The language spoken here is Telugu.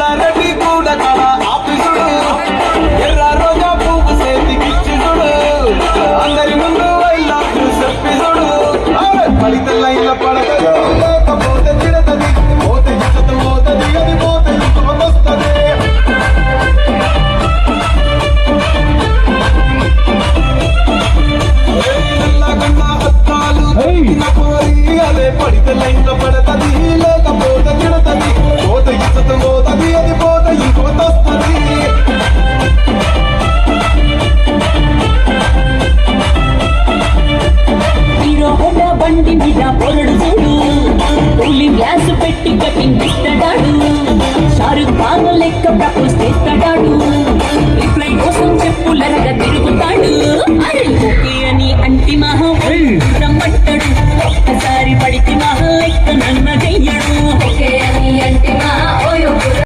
ఎల్లారెడ్డి కూడా కళ ఆఫీసుడు ఎర్ర రోజా పువ్వు చేతికిచ్చి చూడు అందరి ముందు ఐలాకు చెప్పిసుడు పడితే లైన్ల పడతది లేకపోతే తిడతది పోతే ఇచ్చత పోతది అది పోతే ఇంకొకొస్తది నల్లగన్నా అత్తాలు కోరి అదే పడితే లైన్ల పడతది లేకపోతే తిడతది పోతే ఇచ్చత పోతది అది పోతే ఇంకొకొస్తది బండి మీద పొరడు చూడు ఓన్లీ గ్లాస్ పెట్టి కటింగ్ ఇస్తాడాడు షారుఖ్ ఖాన్ లెక్క ప్రపోజ్ చేస్తాడాడు రిప్లై కోసం చెప్పులరగా తిరుగుతాడు అరే ఓకే అని అంటి మహా